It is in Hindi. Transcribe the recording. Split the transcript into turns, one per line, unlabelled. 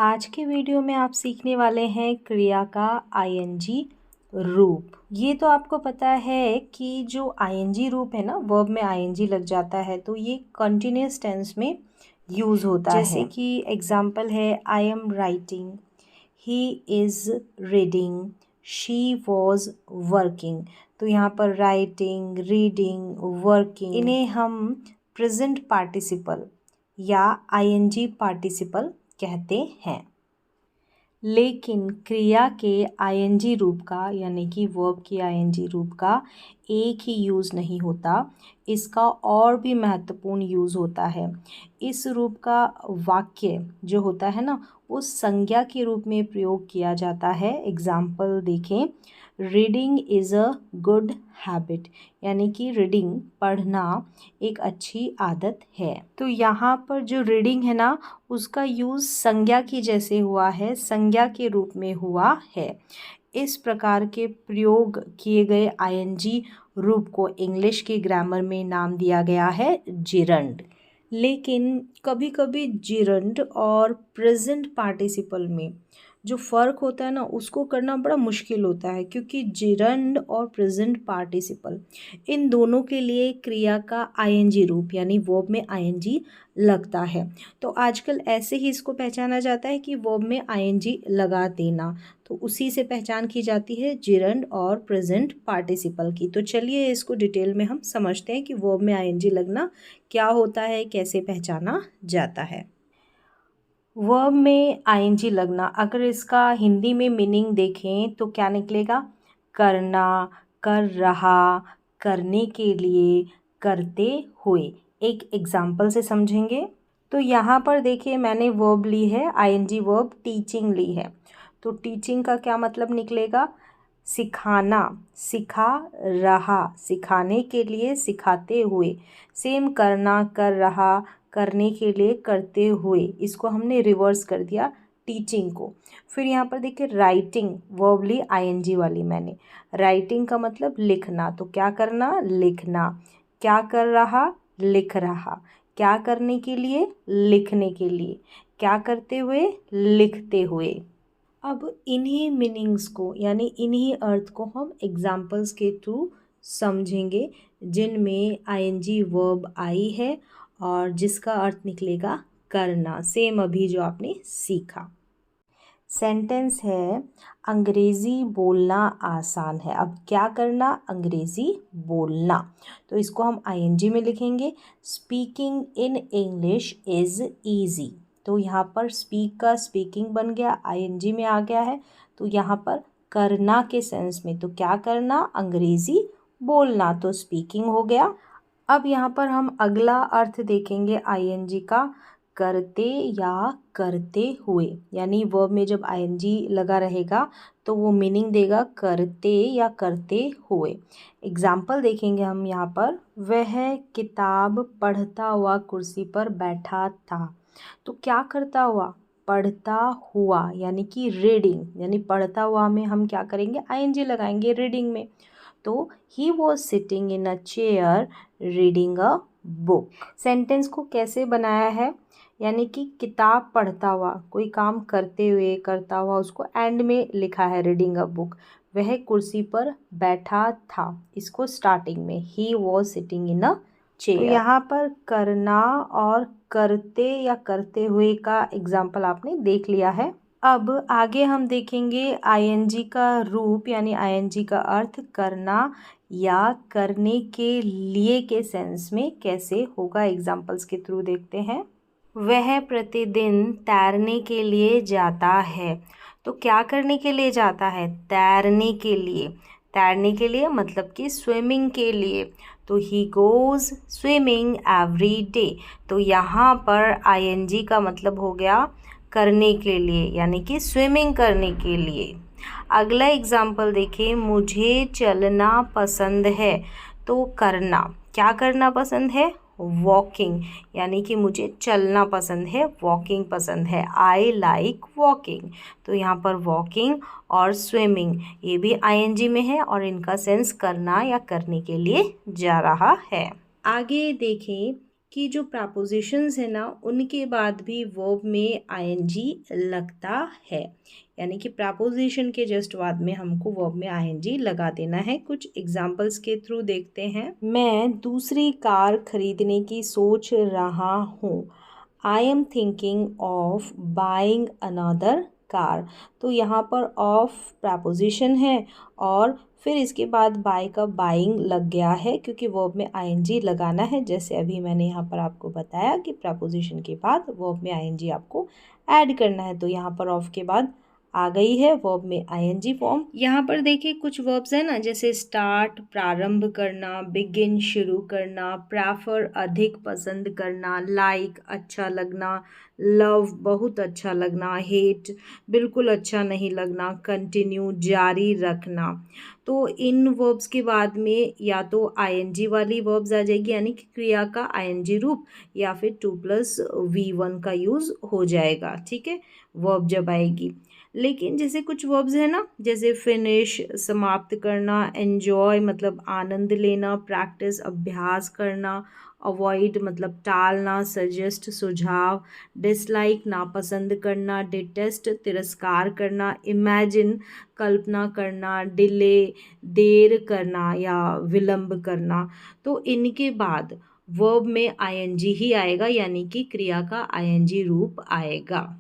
आज के वीडियो में आप सीखने वाले हैं क्रिया का आईएनजी रूप। ये तो आपको पता है कि जो आईएनजी रूप है ना, वर्ब में आईएनजी लग जाता है तो ये कंटिन्यूअस टेंस में यूज़ होता है। जैसे कि एग्जाम्पल है I am writing, he is reading, she was working. तो यहाँ पर राइटिंग, रीडिंग, वर्किंग, इन्हें हम प्रेजेंट पार्टिसिपल या आईएनजी पार्टिसिपल कहते हैं। लेकिन क्रिया के आईएनजी रूप का यानी कि वर्ब के आईएनजी रूप का एक ही यूज़ नहीं होता, इसका और भी महत्वपूर्ण यूज़ होता है। इस रूप का वाक्य जो होता है ना, उस संज्ञा के रूप में प्रयोग किया जाता है। एग्जाम्पल देखें, reading is a good habit, यानी कि रीडिंग पढ़ना एक अच्छी आदत है। तो यहाँ पर जो रीडिंग है ना, उसका यूज़ संज्ञा की जैसे हुआ है, संज्ञा के रूप में हुआ है। इस प्रकार के प्रयोग किए गए आईएनजी रूप को इंग्लिश की ग्रामर में नाम दिया गया है जिरंड। लेकिन कभी कभी जिरंड और प्रेजेंट पार्टिसिपल में जो फ़र्क होता है ना, उसको करना बड़ा मुश्किल होता है, क्योंकि जिरंड और प्रेजेंट पार्टिसिपल इन दोनों के लिए क्रिया का आईएनजी रूप यानी वर्ब में आईएनजी लगता है। तो आजकल ऐसे ही इसको पहचाना जाता है कि वर्ब में आईएनजी लगा देना, तो उसी से पहचान की जाती है जिरंड और प्रेजेंट पार्टिसिपल की। तो चलिए इसको डिटेल में हम समझते हैं कि वर्ब में आईएनजी लगना क्या होता है, कैसे पहचाना जाता है। वर्ब में आईएनजी लगना, अगर इसका हिंदी में मीनिंग देखें तो क्या निकलेगा? करना, कर रहा, करने के लिए, करते हुए। एक एग्जाम्पल से समझेंगे तो यहाँ पर देखिए, मैंने वर्ब ली है, आईएनजी वर्ब टीचिंग ली है। तो टीचिंग का क्या मतलब निकलेगा? सिखाना, सिखा रहा, सिखाने के लिए, सिखाते हुए। सेम करना, कर रहा, करने के लिए, करते हुए। इसको हमने रिवर्स कर दिया टीचिंग को। फिर यहाँ पर देखिए राइटिंग, वर्ब ली आईएनजी वाली मैंने। राइटिंग का मतलब लिखना, तो क्या करना? लिखना। क्या कर रहा? लिख रहा। क्या करने के लिए? लिखने के लिए। क्या करते हुए? लिखते हुए। अब इन्हीं मीनिंग्स को यानी इन्हीं अर्थ को हम एग्जाम्पल्स के थ्रू समझेंगे, जिनमें आईएनजी वर्ब आई है और जिसका अर्थ निकलेगा करना, सेम अभी जो आपने सीखा। सेंटेंस है, अंग्रेज़ी बोलना आसान है। अब क्या करना? अंग्रेज़ी बोलना। तो इसको हम आईएनजी में लिखेंगे, speaking in English is easy. तो यहाँ पर स्पीक का स्पीकिंग बन गया, आईएनजी में आ गया है। तो यहाँ पर करना के सेंस में, तो क्या करना? अंग्रेज़ी बोलना, तो स्पीकिंग हो गया। अब यहाँ पर हम अगला अर्थ देखेंगे आईएनजी का, करते या करते हुए। यानी वर्ब में जब आईएनजी लगा रहेगा तो वो मीनिंग देगा करते या करते हुए। एग्जाम्पल देखेंगे हम यहाँ पर, वह किताब पढ़ता हुआ कुर्सी पर बैठा था। तो क्या करता हुआ? पढ़ता हुआ, यानी कि रीडिंग, यानी पढ़ता हुआ में हम क्या करेंगे? आईएनजी लगाएंगे रीडिंग में। तो he was sitting in a chair reading a book. Sentence को कैसे बनाया है? यानी कि किताब पढ़ता हुआ, कोई काम करते हुए, करता हुआ, उसको एंड में लिखा है रीडिंग अ बुक। वह कुर्सी पर बैठा था, इसको स्टार्टिंग में, he was sitting in a chair. तो यहाँ पर करना और करते या करते हुए का एग्जाम्पल आपने देख लिया है। अब आगे हम देखेंगे आईएनजी का रूप यानी आईएनजी का अर्थ करना या करने के लिए के सेंस में कैसे होगा, एग्जाम्पल्स के थ्रू देखते हैं। वह प्रतिदिन तैरने के लिए जाता है। तो क्या करने के लिए जाता है? तैरने के लिए। तैरने के लिए मतलब कि स्विमिंग के लिए। तो he goes swimming every day. तो यहाँ पर आईएनजी का मतलब हो गया करने के लिए, यानी कि स्विमिंग करने के लिए। अगला एग्जाम्पल देखिए, मुझे चलना पसंद है। तो करना, क्या करना पसंद है? वॉकिंग, यानी कि मुझे चलना पसंद है, वॉकिंग पसंद है। I like walking. तो यहाँ पर वॉकिंग और स्विमिंग ये भी आईएनजी में है और इनका सेंस करना या करने के लिए जा रहा है। आगे देखें, कि जो प्रपोजिशंस है ना उनके बाद भी वर्ब में आईएनजी लगता है, यानी कि प्रपोजिशन के जस्ट बाद में हमको वर्ब में आईएनजी लगा देना है। कुछ एग्जांपल्स के थ्रू देखते हैं। मैं दूसरी कार खरीदने की सोच रहा हूँ। I am thinking of buying another car. तो यहाँ पर ऑफ प्रपोजिशन है और फिर इसके बाद बाय का बाइंग लग गया है, क्योंकि वर्ब में आईएनजी लगाना है। जैसे अभी मैंने यहाँ पर आपको बताया कि प्रपोजिशन के बाद वर्ब में आईएनजी आपको ऐड करना है, तो यहाँ पर ऑफ के बाद आ गई है वर्ब में आईएनजी फॉर्म। यहाँ पर देखिए कुछ वर्ब्स है ना, जैसे स्टार्ट प्रारंभ करना, बिगिन शुरू करना, प्रेफर अधिक पसंद करना, लाइक अच्छा लगना, लव बहुत अच्छा लगना, हेट बिल्कुल अच्छा नहीं लगना, कंटिन्यू जारी रखना। तो इन वर्ब्स के बाद में या तो आईएनजी वाली वर्ब्स आ जाएगी, यानी कि क्रिया का आईएनजी रूप, या फिर 2+V1 का यूज़ हो जाएगा। ठीक है, वर्ब जब आएगी। लेकिन जैसे कुछ वर्ब्स है ना, जैसे फिनिश समाप्त करना, एन्जॉय मतलब आनंद लेना, प्रैक्टिस अभ्यास करना, अवॉइड मतलब टालना, सजेस्ट सुझाव, डिसलाइक नापसंद करना, डिटेस्ट तिरस्कार करना, इमेजिन कल्पना करना, डिले देर करना या विलंब करना। तो इनके बाद वर्ब में आईएनजी ही आएगा, यानी कि क्रिया का आईएनजी रूप आएगा।